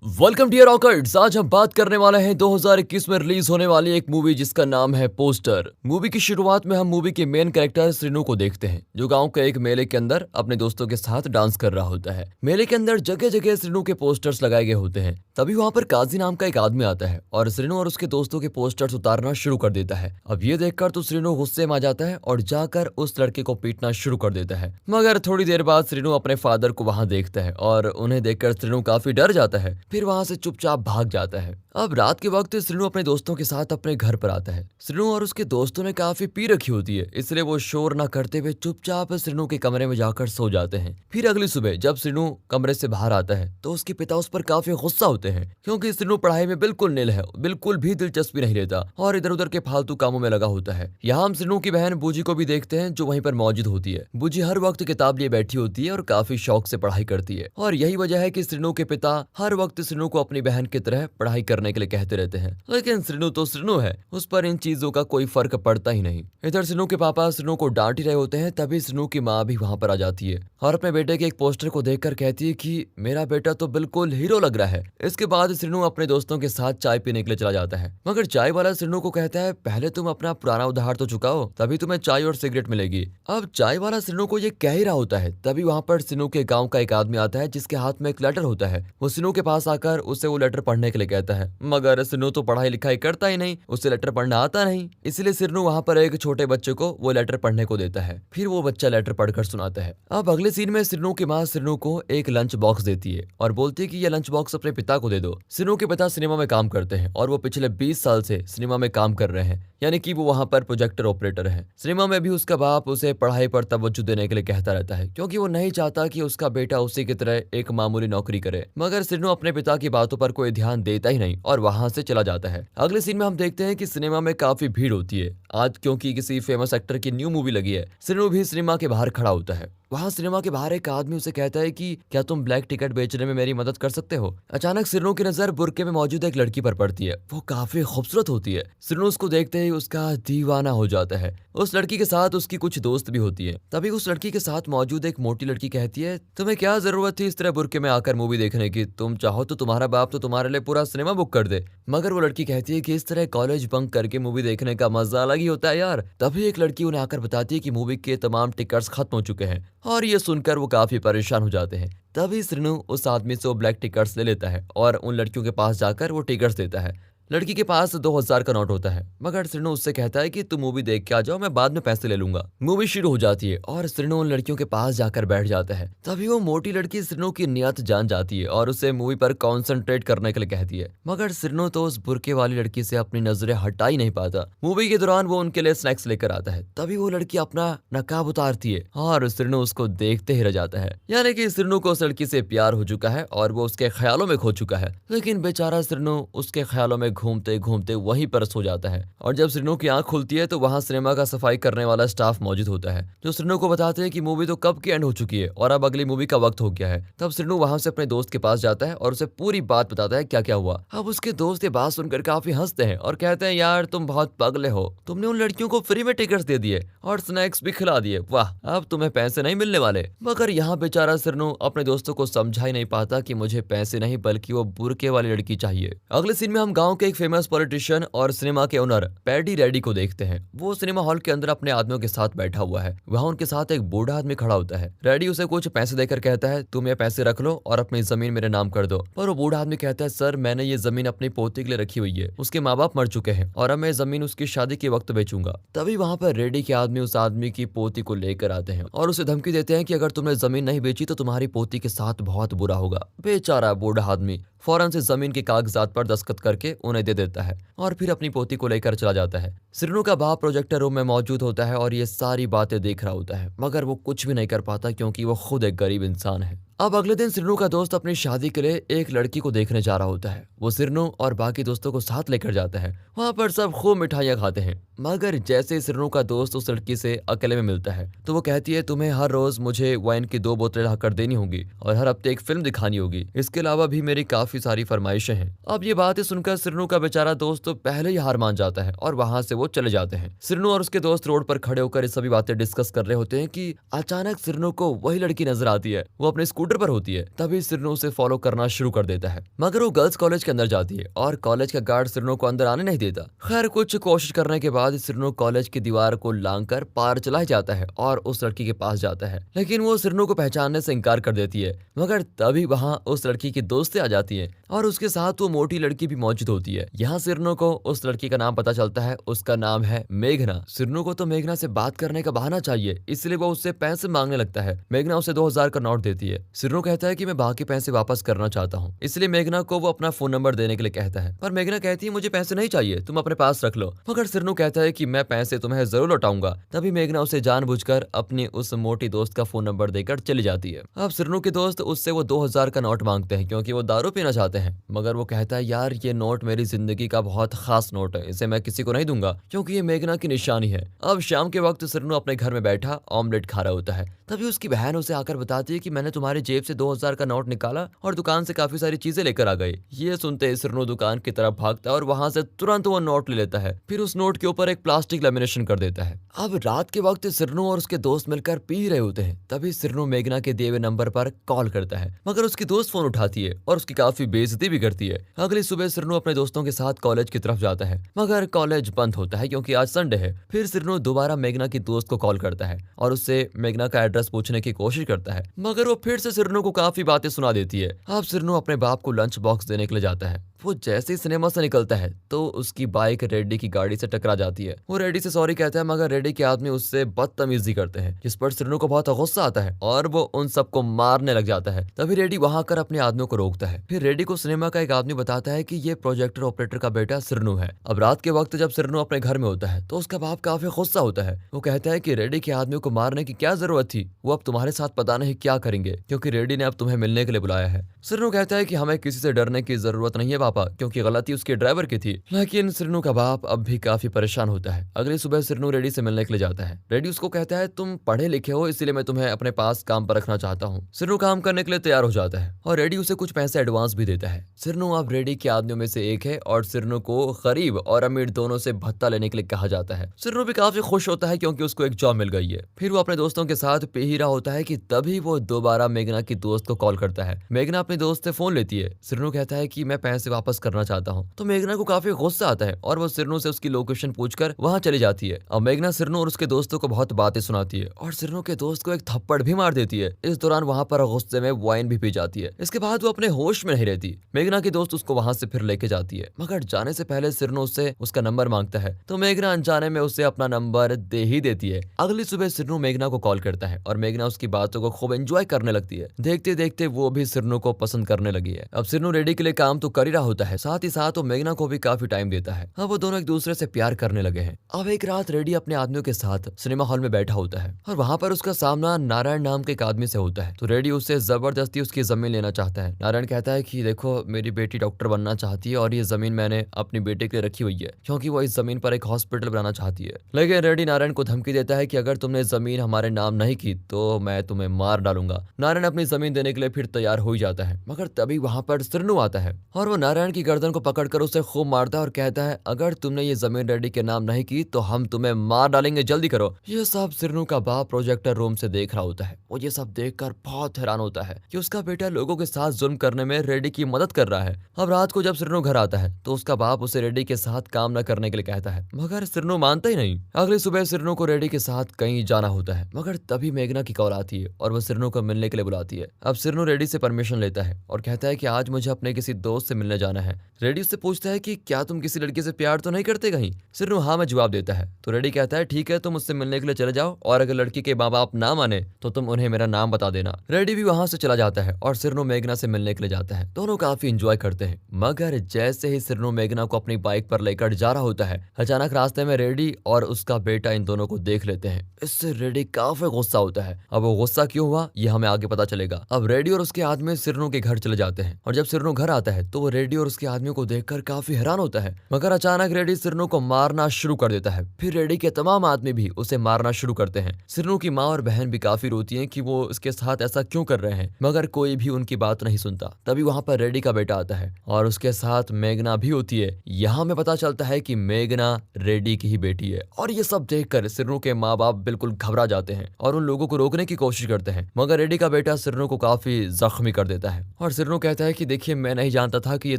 Welcome dear ऑकर्ड्स। आज हम बात करने वाले हैं 2021 में रिलीज होने वाली एक मूवी जिसका नाम है पोस्टर। मूवी की शुरुआत में हम मूवी के मेन कैरेक्टर श्रीनू को देखते हैं जो गांव के एक मेले के अंदर अपने दोस्तों के साथ डांस कर रहा होता है। मेले के अंदर जगह जगह श्रीनू के पोस्टर्स लगाए गए होते हैं। तभी वहां पर काजी नाम का एक आदमी आता है और श्रीनू और उसके दोस्तों के पोस्टर्स उतारना शुरू कर देता है। अब ये देखकर तो श्रीनू गुस्से में आ जाता है और जाकर उस लड़के को पीटना शुरू कर देता है। मगर थोड़ी देर बाद श्रीनू अपने फादर को वहां देखता है और उन्हें देखकर श्रीनू काफी डर जाता है, फिर वहां से चुपचाप भाग जाता है। अब रात के वक्त श्रीनू अपने दोस्तों के साथ अपने घर पर आता है। श्रीनू और उसके दोस्तों ने काफी पी रखी होती है, इसलिए वो शोर न करते हुए चुपचाप श्रीनू के कमरे में जाकर सो जाते हैं। फिर अगली सुबह जब श्रीनू कमरे से बाहर आता है तो उसके पिता उस पर काफी गुस्सा होते हैं क्योंकि श्रीनू पढ़ाई में बिल्कुल निल है, बिल्कुल भी दिलचस्पी नहीं लेता और इधर उधर के फालतू कामों में लगा होता है। यहाँ हम श्रीनू की बहन बूजी को भी देखते हैं जो वहीं पर मौजूद होती है। बूजी हर वक्त किताब लिए बैठी होती है और काफी शौक से पढ़ाई करती है और यही वजह है कि श्रीनू के पिता हर वक्त श्रीनू को अपनी बहन की तरह पढ़ाई करने के लिए कहते रहते हैं। लेकिन श्रीनू तो श्रीनू है, उस पर इन चीजों का कोई फर्क पड़ता ही नहीं। इधर श्रीनू के पापा श्रीनू को डांट ही रहे होते हैं, तभी श्रीनू की माँ भी वहां पर आ जाती है और अपने बेटे के एक पोस्टर को देखकर कहती है कि मेरा बेटा तो बिल्कुल हीरो लग रहा है। इसके बाद श्रीनू अपने दोस्तों के साथ चाय पीने के लिए चला जाता है, मगर चाय वाला श्रीनू को कहता है पहले तुम अपना पुराना उधार तो चुकाओ, तभी तुम्हें चाय और सिगरेट मिलेगी। अब चाय वाला श्रीनू को ये कह ही रहा होता है, तभी वहां पर श्रीनू के गाँव का एक आदमी आता है जिसके हाथ में एक लेटर होता है। वो श्रीनू के पास आकर उसे वो लेटर पढ़ने के लिए कहता है, मगर श्रीनू तो पढ़ाई लिखाई करता ही नहीं, उसे लेटर पढ़ना आता नहीं। इसलिए श्रीनू वहां पर एक छोटे बच्चे को वो लेटर पढ़ने को देता है, फिर वो बच्चा लेटर पढ़कर सुनाता है। अब अगले सीन में श्रीनू की माँ श्रीनू को एक लंच बॉक्स देती है और बोलती है कि ये लंच बॉक्स अपने पिता को दे दो। श्रीनू के पिता सिनेमा में काम करते हैं और वो पिछले 20 साल से सिनेमा में काम कर रहे हैं, यानी कि वो वहां पर प्रोजेक्टर ऑपरेटर है। सिनेमा में भी उसका बाप उसे पढ़ाई पर तवज्जो देने के लिए कहता रहता है क्योंकि वो नहीं चाहता कि उसका बेटा उसी की तरह एक मामूली नौकरी करे। मगर श्रीनू अपने पिता की बातों पर कोई ध्यान देता ही नहीं और वहां से चला जाता है। अगले सीन में हम देखते हैं कि सिनेमा में काफी भीड़ होती है आज क्योंकि किसी फेमस एक्टर की न्यू मूवी लगी है। श्रीनू भी सिनेमा के बाहर खड़ा होता है। वहाँ सिनेमा के बाहर एक आदमी उसे कहता है कि क्या तुम ब्लैक टिकट बेचने में मेरी मदद कर सकते हो। अचानक श्रीनू की नजर बुरके में मौजूद एक लड़की पर पड़ती है। वो काफी खूबसूरत होती है। श्रीनू उसको देखते ही उसका दीवाना हो जाता है। उस लड़की के साथ उसकी कुछ दोस्त भी होती है। तभी उस लड़की के साथ मौजूद एक मोटी लड़की कहती है, तुम्हें क्या जरूरत थी इस तरह बुरके में आकर मूवी देखने की, तुम चाहो तो तुम्हारा बाप तो तुम्हारे लिए पूरा सिनेमा बुक कर दे। मगर वो लड़की कहती है कि इस तरह कॉलेज बंक करके मूवी देखने का मजा अलग ही होता है यार। तभी एक लड़की उन्हें आकर बताती है कि मूवी के तमाम टिकट्स खत्म हो चुके हैं और ये सुनकर वो काफी परेशान हो जाते हैं। तभी श्रीनू उस आदमी से वो ब्लैक टिकट्स ले लेता है और उन लड़कियों के पास जाकर वो टिकट्स देता है। लड़की के पास 2000 का नोट होता है, मगर श्रीनू उससे कहता है कि तुम मूवी देख के आ जाओ, मैं बाद में पैसे ले लूंगा। मूवी शुरू हो जाती है और श्रीनू उन लड़कियों के पास जाकर बैठ जाता है। तभी वो मोटी लड़की श्रीनू की नियत जान जाती है और उसे मूवी पर कॉन्सेंट्रेट करने के लिए कहती है, मगर श्रीनू तो उस बुरके वाली लड़की से अपनी नजरें हटा ही नहीं पाता। मूवी के दौरान वो उनके लिए स्नैक्स लेकर आता है। तभी वो लड़की अपना नकाब उतारती है और श्रीनू उसको देखते ही रह जाता है, यानी कि श्रीनू को उस लड़की से प्यार हो चुका है और वो उसके ख्यालों में खो चुका है। लेकिन बेचारा श्रीनू उसके ख्यालों में घूमते घूमते वहीं पर सो जाता है और जब श्रीनू की आंख खुलती है तो वहां सिनेमा का सफाई करने वाला स्टाफ मौजूद होता है जो श्रीनू को बताते हैं कि मूवी तो कब की एंड हो चुकी है और अब अगली मूवी का वक्त हो गया है। तब श्रीनू वहां से अपने दोस्त के पास जाता है और उसे पूरी बात बताता है क्या क्या हुआ। अब उसके दोस्त ये बात सुनकर काफी हंसते हैं और कहते हैं, यार तुम बहुत पगले हो, तुमने उन लड़कियों को फ्री में टिकट्स दे दिए और स्नैक्स भी खिला दिए, वाह अब तुम्हें पैसे नहीं मिलने वाले। मगर यहाँ बेचारा श्रीनू अपने दोस्तों को समझा ही नहीं पाता कि मुझे पैसे नहीं बल्कि वो बुरके वाली लड़की चाहिए। अगले सीन में हम गाँव के एक फेमस पॉलिटिशियन और सिनेमा के ओनर पैडी रेडी को देखते हैं। वो सिनेमा हॉल के अंदर अपने आदमियों के साथ बैठा हुआ है। वहाँ उनके साथ एक बूढ़ा आदमी खड़ा होता है। रेडी उसे कुछ पैसे देकर कहता है, तुम ये पैसे रख लो और अपनी जमीन मेरे नाम कर दो। पर वो बूढ़ा आदमी कहता है, सर मैंने ये जमीन अपनी पोती के लिए रखी हुई है, उसके माँ बाप मर चुके हैं और अब मैं जमीन उसकी शादी के वक्त बेचूंगा। तभी वहाँ पर रेडी के आदमी उस आदमी की पोती को लेकर आते हैं और उसे धमकी देते हैं कि अगर तुमने जमीन नहीं बेची तो तुम्हारी पोती के साथ बहुत बुरा होगा। बेचारा बूढ़ा आदमी फौरन से जमीन के कागजात पर दस्तखत करके उन्हें दे देता है और फिर अपनी पोती को लेकर चला जाता है। श्रीनू का बाप प्रोजेक्टर रूम में मौजूद होता है और ये सारी बातें देख रहा होता है, मगर वो कुछ भी नहीं कर पाता क्योंकि वो खुद एक गरीब इंसान है। अब अगले दिन श्रीनू का दोस्त अपनी शादी के लिए एक लड़की को देखने जा रहा होता है। वो श्रीनू और बाकी दोस्तों को साथ लेकर जाता है। वहाँ पर सब खूब मिठाइयाँ खाते हैं, मगर जैसे श्रीनू का दोस्त उस लड़की से अकेले में मिलता है तो वो कहती है, तुम्हें हर रोज मुझे वाइन की 2 बोतलें लाकर देनी होगी और हर हफ्ते एक फिल्म दिखानी होगी, इसके अलावा भी मेरी काफी सारी फरमाइशें हैं। अब ये बातें सुनकर श्रीनू का बेचारा दोस्त तो पहले ही हार मान जाता है और वहाँ से वो चले जाते हैं। श्रीनू और उसके दोस्त रोड पर खड़े होकर ये सभी बातें डिस्कस कर रहे होते हैं कि अचानक श्रीनू को वही लड़की नजर आती है। वो अपने स्कूटर स्कूटर पर होती है। तभी सिरनू उसे फॉलो करना शुरू कर देता है, मगर वो गर्ल्स कॉलेज के अंदर जाती है और कॉलेज का गार्ड सिरनू को अंदर आने नहीं देता। खैर कुछ कोशिश करने के बाद सिरनू कॉलेज की दीवार को लांघकर पार चला जाता है और उस लड़की के पास जाता है, लेकिन वो सिरनू को पहचानने से इनकार कर देती है। मगर तभी वहाँ उस लड़की की दोस्तें आ जाती है और उसके साथ वो मोटी लड़की भी मौजूद होती है। यहाँ सिरनू को उस लड़की का नाम पता चलता है, उसका नाम है मेघना। सिरनू को तो मेघना से बात करने का बहाना चाहिए, इसलिए वो उससे पैसे मांगने लगता है। मेघना उसे 2000 का नोट देती है। सिरनू कहता है कि मैं बाकी पैसे वापस करना चाहता हूँ, इसलिए मेघना को वो अपना फोन नंबर देने के लिए कहता है। पर मेघना कहती है मुझे पैसे नहीं चाहिए, तुम अपने पास रख लो। मगर सिरनू कहता है कि मैं पैसे तुम्हें जरूर लौटाऊंगा। तभी मेघना उसे जानबूझकर अपनी उस मोटी दोस्त का फोन नंबर देकर चली जाती है। अब सिरनू के दोस्त उससे वो 2000 का नोट मांगते हैं क्योंकि वो दारू पीना चाहते हैं, मगर वो कहता है यार ये नोट मेरी जिंदगी का बहुत खास नोट है, इसे मैं किसी को नहीं दूंगा क्योंकि ये मेघना की निशानी है। अब शाम के वक्त सिरनू अपने घर में बैठा ऑमलेट खा रहा होता है। तभी उसकी बहन उसे आकर बताती है कि मैंने तुम्हारी जेब से 2000 का नोट निकाला और दुकान से काफी सारी चीजें लेकर आ गई। ये सुनते ही सिरनू दुकान की तरफ भागता है और वहां से तुरंत वो नोट ले लेता है, फिर उस नोट के ऊपर एक प्लास्टिक लेमिनेशन कर देता है। अब रात के वक्त सिरनू और उसके दोस्त मिलकर पी रहे होते हैं। तभी सिरनू मेघना के दिए हुए नंबर पर कॉल करता है, मगर उसकी दोस्त फोन उठाती है और उसकी काफी बेइज्जती भी करती है। अगली सुबह सिरनू अपने दोस्तों के साथ कॉलेज की तरफ जाता है, मगर कॉलेज बंद होता है क्योंकि आज संडे है। फिर सिरनू दोबारा मेघना की दोस्त को कॉल करता है और उससे मेघना का एड्रेस पूछने की कोशिश करता है, मगर वो फिर से सिरनू को काफी बातें सुना देती है। अब सिरनू अपने बाप को लंच बॉक्स देने के लिए जाता है। वो जैसे ही सिनेमा से निकलता है तो उसकी बाइक रेड्डी की गाड़ी से टकरा जाती है। वो रेड्डी से सॉरी कहता है, मगर रेड्डी के आदमी उससे बदतमीजी करते हैं, जिस पर सिरनू को बहुत गुस्सा आता है और वो उन सबको मारने लग जाता है। तभी रेड्डी वहां कर अपने आदमियों को रोकता है। फिर रेड्डी को सिनेमा का एक आदमी बताता है कि ये प्रोजेक्टर ऑपरेटर का बेटा सिरनू है। अब रात के वक्त जब सिरनू अपने घर में होता है तो उसका बाप काफी गुस्सा होता है। वो कहता है कि रेड्डी के आदमियों को मारने की क्या जरूरत थी, वो अब तुम्हारे साथ पता नहीं क्या करेंगे क्योंकि रेड्डी ने अब तुम्हें मिलने के लिए बुलाया है। सिरनू कहता है कि हमें किसी से डरने की जरूरत नहीं है पापा, क्योंकि गलती उसके ड्राइवर की थी। लेकिन सिरनू का बाप अब भी काफी परेशान होता है। अगली सुबह सिरनू रेड्डी से मिलने के लिए जाता है। रेड्डी उसको कहता है तुम पढ़े लिखे हो, इसलिए मैं तुम्हें अपने पास काम पर रखना चाहता हूँ। सिरनू काम करने के लिए तैयार हो जाता है और रेड्डी उसे कुछ पैसे एडवांस भी देता है। सिरनू अब रेड्डी के आदमियों में से एक है और सिरनू को गरीब और अमीर दोनों से भत्ता लेने के लिए कहा जाता है। सिरनू भी काफी खुश होता है क्योंकि उसको एक जॉब मिल गई है। फिर वो अपने दोस्तों के साथ पी ही रहा होता है कि तभी वो दोबारा मेघना की दोस्त को कॉल करता है। मेघना अपने दोस्त से फोन लेती है। सिरनू कहता है कि मैं पैसे वापस करना चाहता हूँ। तो मेघना को काफी गुस्सा आता है और वो सिरनू से उसकी लोकेशन पूछकर वहां चली जाती है। अब मेघना सिरनू और उसके दोस्तों को बहुत बातें सुनाती है और सिरनू के दोस्त को एक थप्पड़ भी मार देती है। इस दौरान वहां पर गुस्से में वाइन भी पी जाती है। इसके बाद वो अपने होश में नहीं रहती। मेघना की दोस्त उसको वहां से फिर लेके जाती है, मगर जाने से पहले सिरनू उससे उसका नंबर मांगता है तो मेघना अनजाने में उसे अपना नंबर दे ही देती है। अगली सुबह सिरनू मेघना को कॉल करता है और मेघना उसकी बातों को खूब एंजॉय करने लगती है। देखते देखते वो भी सिरनू को पसंद करने लगी है। अब सिरनू रेड्डी के लिए काम तो कर ही रहा होता है, साथ ही साथ वो मेघना को भी काफी टाइम देता है। अब वो दोनों एक दूसरे से प्यार करने लगे हैं। अब एक रात रेड्डी अपने आदमियों के साथ सिनेमा हॉल में बैठा होता है और वहां पर उसका सामना नारायण नाम के एक आदमी से होता है। तो रेड्डी उससे जबरदस्ती उसकी जमीन लेना चाहता है। नारायण कहता है कि देखो मेरी बेटी डॉक्टर बनना चाहती है और ये जमीन मैंने अपनी बेटे के लिए रखी हुई है क्योंकि वो इस जमीन पर एक हॉस्पिटल बनाना चाहती है। लेकिन रेड्डी नारायण को धमकी देता है कि अगर तुमने जमीन हमारे नाम नहीं की तो मैं तुम्हें मार डालूंगा। नारायण अपनी जमीन देने के लिए फिर तैयार हो ही जाता है, मगर तभी वहां पर सिरनू आता है और वो नारायण की गर्दन को पकड़कर उसे खूब मारता है और कहता है अगर तुमने ये जमीन रेड्डी के नाम नहीं की तो हम तुम्हें मार डालेंगे, जल्दी करो। ये सब सिरनू का बाप प्रोजेक्टर रूम से देख रहा होता है। वो ये सब देखकर बहुत हैरान होता है कि उसका बेटा लोगों के साथ जुल्म करने में रेड्डी की मदद कर रहा है। अब रात को जब सिरनू घर आता है तो उसका बाप उसे रेड्डी के साथ काम न करने के लिए कहता है, मगर सिरनू मानता ही नहीं। अगली सुबह सिरनू को रेड्डी के साथ कहीं जाना होता है, मगर तभी मेघना की कॉल आती है और वो सिरनू को मिलने के लिए बुलाती है। अब सिरनू रेड्डी से परमिशन लेता है और कहता है कि आज मुझे अपने किसी दोस्त से मिलने जाना है। रेड्डी उससे पूछता है कि क्या तुम किसी लड़की से प्यार तो नहीं करते कहीं? सिरनू हाँ में जवाब देता है। तो रेड्डी कहता है ठीक है, तुम उससे मिलने के लिए चले जाओ और अगर लड़की के माँ बाप ना माने तो तुम उन्हें मेरा नाम बता देना। रेड्डी भी वहां से चला जाता है और सिरनू मेघना से मिलने के लिए जाता है। दोनों काफी इंजॉय करते हैं, मगर जैसे ही सिरनू मेघना को अपनी बाइक पर लेकर जा रहा होता है अचानक रास्ते में रेड्डी और उसका बेटा इन दोनों को देख लेते हैं। इससे रेड्डी काफी गुस्सा होता है। अब वो गुस्सा क्यों हुआ ये हमें आगे पता चलेगा। अब रेड्डी और उसके आदमी सिरनू के घर चले जाते हैं और जब सिरनू घर आता है तो वो रेड्डी और उसके आदमी को देखकर काफी हैरान होता है, मगर अचानक रेडी सिरनू को मारना शुरू कर देता है। फिर रेडी के तमाम आदमी भी उसे मारना शुरू करते हैं। सिरनू की माँ और बहन भी काफी रोती हैं कि वो इसके साथ ऐसा क्यों कर रहे हैं, मगर कोई भी उनकी बात नहीं सुनता। तभी वहाँ पर रेडी का बेटा आता है और उसके साथ मेघना भी होती है। यहाँ में पता चलता है कि मेघना रेडी की ही बेटी है और ये सब देखकर सिरनू के माँ बाप बिल्कुल घबरा जाते हैं और उन लोगों को रोकने की कोशिश करते हैं, मगर रेडी का बेटा सिरनू को काफी जख्मी कर देता है और सिरनू कहता है कि देखिए, मैं नहीं जानता था कि ये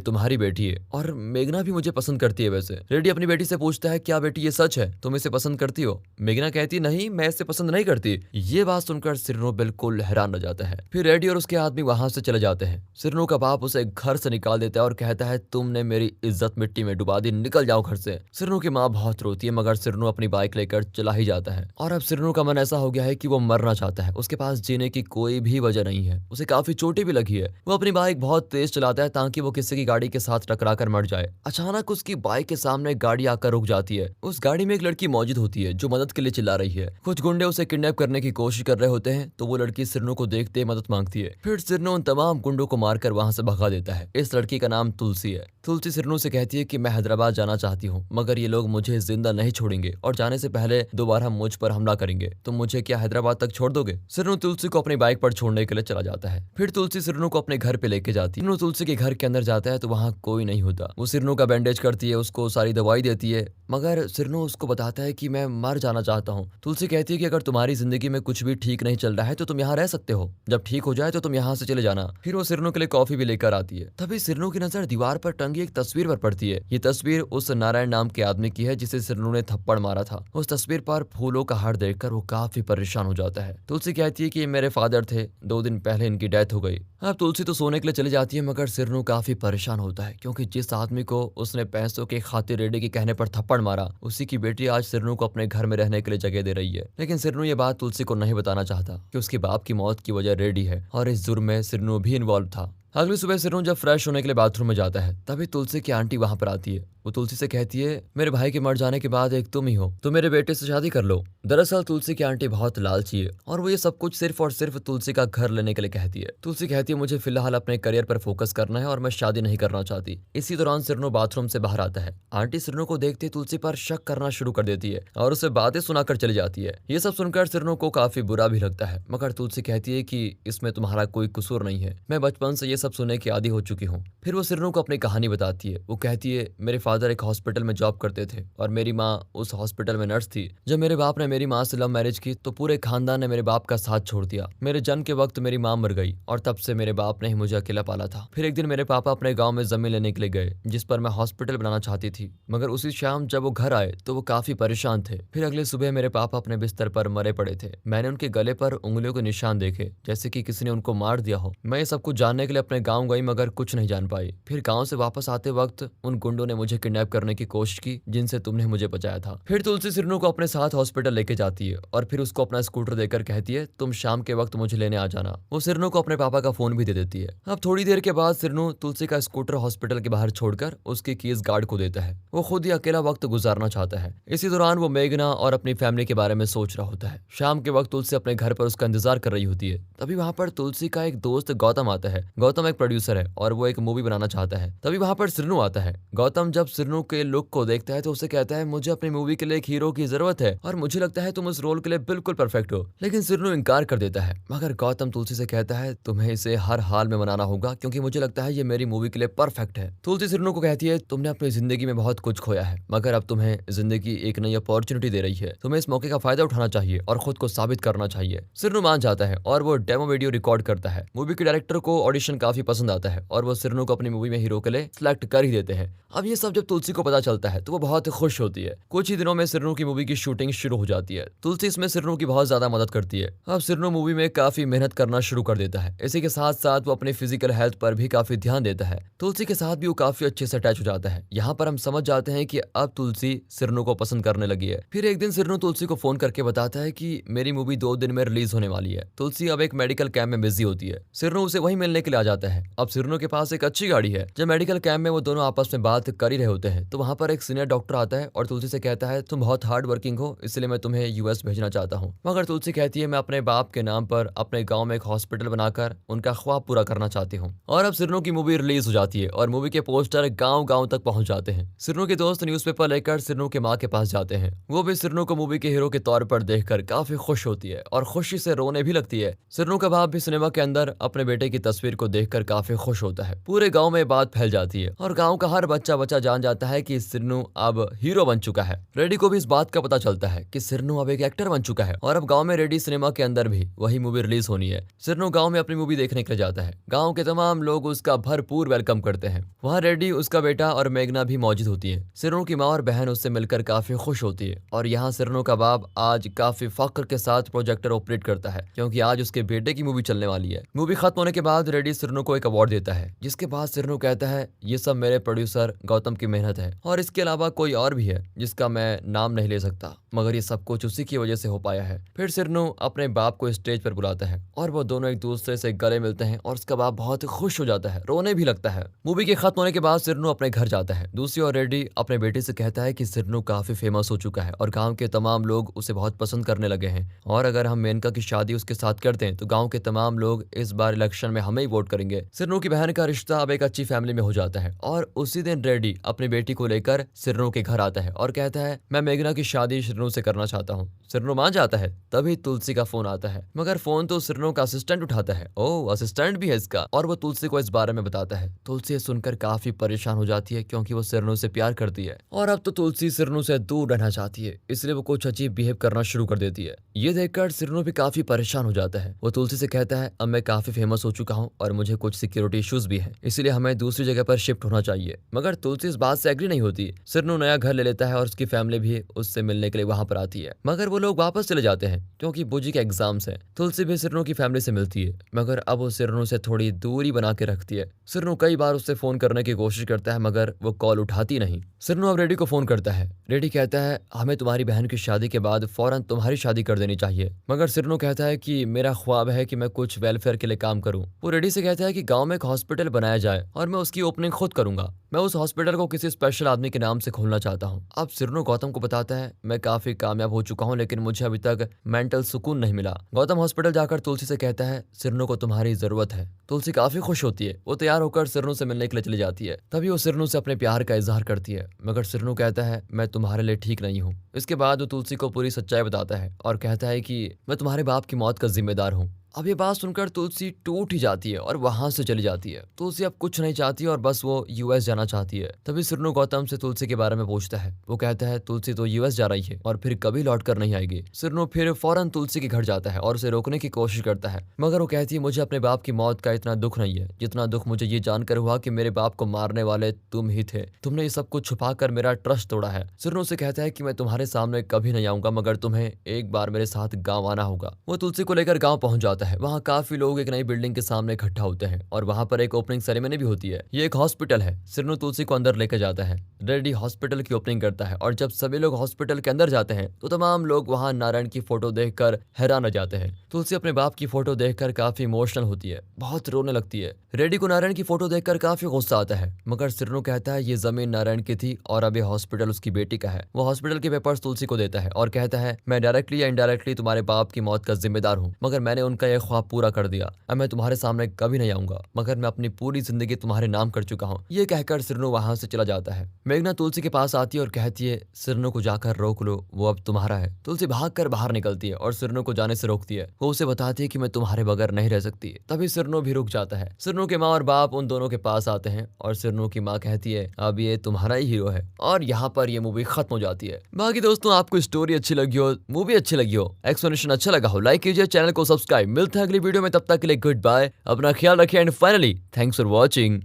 तुम्हारी बेटी है और मेघना भी मुझे पसंद करती है। वैसे रेडी अपनी बेटी से पूछता है, क्या बेटी ये सच है, तुम इसे पसंद करती हो? मेघना कहती, नहीं, मैं इसे पसंद नहीं करती। ये बात सुनकर सिरनू बिल्कुल हैरान रह जाता है। फिर रेडी और उसके आदमी वहां से चले जाते हैं। सिरनू का बाप उसे घर से निकाल देता है और कहता है, तुमने मेरी इज्जत मिट्टी में डुबा दी, निकल जाओ घर से। सिरनू की माँ बहुत रोती है, मगर सिरनू अपनी बाइक लेकर चला ही जाता है और अब सिरनू का मन ऐसा हो गया है कि वो मरना चाहता है। उसके पास जीने की कोई भी वजह नहीं है, उसे काफी चोटें भी लगी है। वो अपनी बाइक बहुत तेज चलाता है ताकि वो किसी की गाड़ी के साथ टकरा कर मर जाए। अचानक उसकी बाइक के सामने गाड़ी आकर रुक जाती है। उस गाड़ी में एक लड़की मौजूद होती है जो मदद के लिए चिल्ला रही है। कुछ गुंडे उसे किडनैप करने की कोशिश कर रहे होते हैं तो वो लड़की सिरनू को देखते मदद मांगती है। फिर सिरनू उन तमाम गुंडों को मारकर वहां से भगा देता है। इस लड़की का नाम तुलसी है। तुलसी सिरनू से कहती है कि मैं हैदराबाद जाना चाहती हूँ, मगर ये लोग मुझे जिंदा नहीं छोड़ेंगे और जाने से पहले दोबारा मुझ पर हमला करेंगे। तुम मुझे क्या हैदराबाद तक छोड़ दोगे? सिरनू तुलसी को अपनी बाइक पर छोड़ने के लिए चला जाता है। फिर तुलसी सिरनू को अपने घर पे लेके जाती है। सिरनू तुलसी के घर के अंदर जाता है तो वहाँ कोई नहीं होता। वो सिरनू का बैंडेज करती है, उसको सारी दवाई देती है, मगर सिरनू उसको बताता है कि मैं मर जाना चाहता हूँ। तुलसी कहती है कि अगर तुम्हारी जिंदगी में कुछ भी ठीक नहीं चल रहा है तो तुम यहाँ रह सकते हो, जब ठीक हो जाए तो तुम यहाँ से चले जाना। फिर वो सिरनू के लिए कॉफी भी लेकर आती है। तभी सिरनू की नजर दीवार पर टंगी एक तस्वीर पर पड़ती है। ये तस्वीर उस नारायण नाम के आदमी की है जिसे सिरनू ने थप्पड़ मारा था। उस तस्वीर पर फूलों का हार देखकर वो काफी परेशान हो जाता है। तुलसी कहती है कि ये मेरे फादर थे, 2 दिन पहले इनकी डेथ हो गई। अब तुलसी तो सोने के लिए चली जाती है, मगर सिरनू काफी परेशान होता है क्योंकि जिस आदमी को उसने पैसों के खातिर रेडी के कहने पर थप्पड़ मारा, उसी की बेटी आज सिरनू को अपने घर में रहने के लिए जगह दे रही है। लेकिन सिरनू ये बात तुलसी को नहीं बताना चाहता कि उसके बाप की मौत की वजह रेडी है और इस जुर्म में सिरनू भी इन्वॉल्व था। अगली सुबह सिरनू जब फ्रेश होने के लिए बाथरूम में जाता है तभी तुलसी की आंटी वहां पर आती है। वो तुलसी से कहती है, मेरे भाई के मर जाने के बाद एक तुम ही हो, तो मेरे बेटे से शादी कर लो। दरअसल तुलसी की आंटी बहुत लालची है और वो ये सब कुछ सिर्फ और सिर्फ तुलसी का घर लेने के लिए कहती है। तुलसी कहती है, मुझे फिलहाल अपने करियर पर फोकस करना है और मैं शादी नहीं करना चाहती। इसी दौरान सिरनू बाथरूम से बाहर आता है। आंटी सिरनू को देखते तुलसी पर शक करना शुरू कर देती है और उसे बातें सुनाकर चली जाती है। ये सब सुनकर सिरनू को काफी बुरा भी लगता है, मगर तुलसी कहती है कि इसमें तुम्हारा कोई कसूर नहीं है, मैं बचपन से ये सब सुनने की आदी हो चुकी हूँ। फिर वो सिरनू को अपनी कहानी बताती है। वो कहती है, मेरे फादर एक हॉस्पिटल में जॉब करते थे और मेरी माँ उस हॉस्पिटल में नर्स थी। जब मेरे बाप ने मेरी माँ से लव मैरिज की तो पूरे खानदान ने मेरे बाप का साथ छोड़ दिया। मेरे जन्म के वक्त मेरी माँ मर गई और तब से मेरे बाप ने ही मुझे अकेला पाला था। फिर एक दिन मेरे पापा अपने गाँव में जमीन लेने के लिए गए जिस पर मैं हॉस्पिटल बनाना चाहती थी, मगर उसी शाम जब वो घर आए तो वो काफी परेशान थे। फिर अगले सुबह मेरे पापा अपने बिस्तर पर मरे पड़े थे। मैंने उनके गले पर उंगलियों के निशान देखे जैसे कि किसी ने उनको मार दिया हो। मैं ये सब कुछ जानने के लिए अपने गाँव गई, मगर कुछ नहीं जान पाई। फिर गाँव से वापस आते वक्त उन गुंडों ने मुझे किडनैप करने की कोशिश की जिनसे तुमने मुझे बचाया था। फिर तुलसी सिरनू को अपने साथ हॉस्पिटल लेके जाती है और फिर उसको अपना स्कूटर देकर कहती है, तुम शाम के वक्त मुझे लेने आ जाना। वो सिरनू को अपने पापा का फोन भी दे देती है। अब थोड़ी देर के बाद सिरनू तुलसी का स्कूटर हॉस्पिटल के बाहर छोड़कर उसकी कीज गार्ड को देता है। वो खुद ही अकेला वक्त गुजारना चाहता है। इसी दौरान वो मेघना और अपनी फैमिली के बारे में सोच रहा होता है। शाम के वक्त तुलसी अपने घर पर उसका इंतजार कर रही होती है। तभी वहां पर तुलसी का एक दोस्त गौतम आता है। गौतम एक प्रोड्यूसर है और वो एक मूवी बनाना चाहता है। तभी वहां पर सिरनू आता है। गौतम जब सिरनू के लुक को देखता है तो उसे कहता है, मुझे अपनी मूवी के लिए एक हीरो की जरूरत है और मुझे लगता है तुम उस रोल के लिए बिल्कुल परफेक्ट हो। लेकिन सिरनू इनकार कर देता है, मगर गौतम तुलसी से कहता है, तुम्हें इसे हर हाल में मनाना होगा क्योंकि मुझे लगता है ये मेरी मूवी के लिए परफेक्ट है। तुलसी सिरनू को कहती है, तुमने अपनी जिंदगी में बहुत कुछ खोया है, मगर अब तुम्हें जिंदगी एक नई अपॉर्चुनिटी दे रही है। तुम्हें इस मौके का फायदा उठाना चाहिए और खुद को साबित करना चाहिए। सिरनू मान जाता है और वो डेमो वीडियो रिकॉर्ड करता है। मूवी के डायरेक्टर को ऑडिशन काफी पसंद आता है और वो सिरनू को अपनी मूवी में हीरो के लिए सिलेक्ट कर ही देते हैं। अब ये सब जब तुलसी को पता चलता है तो वो बहुत खुश होती है। कुछ ही दिनों में सिरनू की मूवी की शूटिंग शुरू हो जाती है। तुलसी इसमें सिरनू की बहुत ज्यादा मदद करती है। अब सिरनू मूवी में काफी मेहनत करना शुरू कर देता है। इसी के साथ साथ वो अपनी फिजिकल हेल्थ पर भी काफी ध्यान देता है। तुलसी के साथ भी वो काफी अच्छे से अटैच हो जाता है। यहाँ पर हम समझ जाते हैं कि अब तुलसी सिरनू को पसंद करने लगी है। फिर एक दिन सिरनू तुलसी को फोन करके बताता है कि मेरी मूवी 2 दिन में रिलीज होने वाली है। तुलसी अब एक मेडिकल कैंप में बिजी होती है। सिरनू उसे वहीं मिलने के लिए आ जाता है। अब सिरनू के पास एक अच्छी गाड़ी है। जब मेडिकल कैंप में वो दोनों आपस में बात कर ही रहे होते हैं तो वहाँ पर एक सीनियर डॉक्टर आता है और तुलसी से कहता है तुम बहुत हार्ड वर्किंग हो, इसलिए मैं तुम्हें यूएस भेजना चाहता हूँ। मगर तुलसी कहती है मैं अपने बाप के नाम पर अपने गाँव में एक हॉस्पिटल बनाकर उनका ख्वाब पूरा करना चाहती हूँ। और अब सिरनू की मूवी रिलीज हो जाती है और मूवी के पोस्टर गाँव तक पहुँच जाते हैं। सिरनू के दोस्त न्यूज़पेपर लेकर सिरनू के माँ के पास जाते हैं। वो भी सिरनू को मूवी के हीरो के तौर पर देखकर काफी खुश होती है और खुशी से रोने भी लगती है। सिरनू का बाप भी सिनेमा के अंदर अपने बेटे की तस्वीर को देखकर काफी खुश होता है। पूरे गांव में बात फैल जाती है और गांव का हर बच्चा जान जाता है कि सिरनू अब हीरो बन चुका है। रेडी को भी इस बात का पता चलता है कि सिरनू अब एक एक्टर बन चुका है और अब गाँव में रेडी सिनेमा के अंदर भी वही मूवी रिलीज होनी है। सिरनू गाँव में अपनी मूवी देखने के लिए जाता है। गाँव के तमाम लोग उसका भरपूर वेलकम करते हैं। वहाँ रेडी, उसका बेटा और मेघना भी मौजूद होती है। सिरनू की माँ और बहन उससे मिलकर काफी खुश होती है और यहाँ सिरनू का बाप आज काफी फख्र के साथ प्रोजेक्टर ऑपरेट करता है क्योंकि आज उसके बेटे की मूवी चलने वाली है। मूवी खत्म होने के बाद रेडी सिरनू को एक अवार्ड देता है, जिसके बाद सिरनू कहता है ये सब मेरे प्रोड्यूसर गौतम की मेहनत है और इसके अलावा कोई और भी है जिसका मैं नाम नहीं ले सकता, मगर ये सब कुछ उसी की वजह से हो पाया है। फिर सिरनू अपने बाप को स्टेज पर बुलाता है और वो दोनों एक दूसरे से गले मिलते हैं और उसका बाप बहुत खुश हो जाता है, रोने भी लगता है। मूवी के खत्म होने के बाद सिरनू अपने घर जाता है। दूसरी ओर रेडी अपने बेटे से कहता है कि सिरनू काफी फेमस हो चुका है और गांव के तमाम लोग उसे बहुत पसंद करने लगे हैं और अगर हम मेनका की शादी उसके साथ करते हैं तो गांव के तमाम लोग इस बार इलेक्शन में हमें ही वोट करेंगे। सिरनू की बहन का रिश्ता अब एक अच्छी फैमिली में हो जाता है और उसी दिन रेडी अपनी बेटी को लेकर सिरनू के घर आता है और कहता है मैं मेघना की शादी सिरनू से करना चाहता हूँ। सिरनू मान जाता है। तभी तुलसी का फोन आता है, मगर फोन तो सिरनू का असिस्टेंट उठाता है। ओह, असिस्टेंट भी है इसका, और वो तुलसी को इस बारे में बताता है। तुलसी सुनकर काफी परेशान हो जाती है क्योंकि वो सिरनू से प्यार करती है और अब तो तुलसी सिरनू से दूर रहना चाहती है, इसलिए वो कुछ अजीब बिहेव करना शुरू कर देती है। ये देखकर सिरनू भी काफी परेशान हो जाता है। वो तुलसी से कहता है अब मैं काफी फेमस हो चुका हूँ और मुझे कुछ सिक्योरिटी इश्यूज भी है, इसलिए हमें दूसरी जगह पर शिफ्ट होना चाहिए। मगर तुलसी इस बात से एग्री नहीं होती। सिरनू नया घर ले लेता है और उसकी फैमिली भी उससे मिलने के लिए वहां पर आती है, मगर वो लोग वापस चले जाते हैं क्योंकि बुजी के एग्जाम्स हैं। तुलसी भी सिरनू की फैमिली से मिलती है, मगर अब वो सिरनू से थोड़ी दूरी बना के रखती है। सिरनू कई बार उससे फोन करने की कोशिश करता है मगर वो कॉल उठाती नहीं। सिरनू अब रेडी को फोन करता है। रेडी कहता है हमें तुम्हारी बहन की शादी के बाद फौरन तुम्हारी शादी कर देनी चाहिए, मगर सिरनू कहता है कि मेरा ख्वाब है कि मैं कुछ वेलफेयर के लिए काम करूं। वो रेडी से कहता है कि गांव में एक हॉस्पिटल बनाया जाए और मैं उसकी ओपनिंग खुद करूंगा। मैं उस हॉस्पिटल को किसी स्पेशल आदमी के नाम से खोलना चाहता हूँ। अब सिरनू गौतम को बताता है मैं काफी कामयाब हो चुका हूँ लेकिन मुझे अभी तक मेंटल सुकून नहीं मिला। गौतम हॉस्पिटल जाकर तुलसी से कहता है सिरनू को तुम्हारी जरूरत है। तुलसी काफी खुश होती है। वो तैयार होकर सिरनू से मिलने के लिए चली जाती है। तभी वो सिरनू से अपने प्यार का इजहार करती है, मगर सिरनू कहता है मैं तुम्हारे लिए ठीक नहीं हूँ। इसके बाद वो तुलसी को पूरी सच्चाई बताता है और कहता है कि मैं तुम्हारे बाप की मौत का जिम्मेदार हूँ। अब ये बात सुनकर तुलसी टूट ही जाती है और वहां से चली जाती है। तुलसी अब कुछ नहीं चाहती और बस वो यूएस जाना चाहती है। तभी सिरनू गौतम से तुलसी के बारे में पूछता है। वो कहता है तुलसी तो यूएस जा रही है और फिर कभी लौट कर नहीं आएगी। सिरनू फिर फौरन तुलसी के घर जाता है और उसे रोकने की कोशिश करता है, मगर वो कहती है मुझे अपने बाप की मौत का इतना दुख नहीं है जितना दुख मुझे ये जानकर हुआ कि मेरे बाप को मारने वाले तुम ही थे। तुमने ये सब कुछ छुपा कर मेरा ट्रस्ट तोड़ा है। सिरनू से कहता है कि मैं तुम्हारे सामने कभी नहीं आऊंगा, मगर तुम्हें एक बार मेरे साथ गाँव आना होगा। वो तुलसी को लेकर गाँव पहुंच जाता है। वहाँ काफी लोग एक नई बिल्डिंग के सामने इकट्ठा होते हैं और वहां पर एक ओपनिंग सेरेमनी भी होती है। ये एक हॉस्पिटल है। सिरनू तुलसी को अंदर लेकर जाता है। रेडी हॉस्पिटल की ओपनिंग करता है और जब सभी लोग हॉस्पिटल के अंदर जाते हैं तो तमाम लोग वहां नारायण की फोटो देखकर हैरान हो जाते हैं। तुलसी अपने बाप की फोटो देखकर काफी इमोशनल होती है, बहुत रोने लगती है। रेडी को नारायण की फोटो देखकर काफी गुस्सा आता है, मगर सिरनू कहता है ये जमीन नारायण की थी और अब ये हॉस्पिटल उसकी बेटी का है। वो हॉस्पिटल के पेपर्स तुलसी को देता है और कहता है मैं डायरेक्टली या इनडायरेक्टली तुम्हारे बाप की मौत का जिम्मेदार हूँ, मगर मैंने उनका यह ख्वाब पूरा कर दिया। अब मैं तुम्हारे सामने कभी नहीं आऊंगा, मगर मैं अपनी पूरी जिंदगी तुम्हारे नाम कर चुका हूँ। ये कहकर सिरनू वहां से चला जाता है। मेघना तुलसी के पास आती है और कहती है सिरनू को जाकर रोक लो, वो अब तुम्हारा है। तुलसी भागकर बाहर निकलती है और सिरनू को जाने से रोकती है। वो उसे बताती है कि मैं तुम्हारे बगैर नहीं रह सकती। तभी सिरनू भी रुक जाता है। सिरनू के माँ और बाप उन दोनों के पास आते हैं और सिरनू की माँ कहती है अब ये तुम्हारा ही हीरो है, और यहाँ पर ये मूवी खत्म हो जाती है। बाकी दोस्तों आपको स्टोरी अच्छी लगी हो, मूवी अच्छी लगी हो, एक्सप्लेनेशन अच्छा लगा हो, लाइक कीजिए, चैनल को सब्सक्राइब। मिलते हैं अगली वीडियो में, तब तक के लिए गुड बाय, अपना ख्याल रखिए and finally thanks for watching.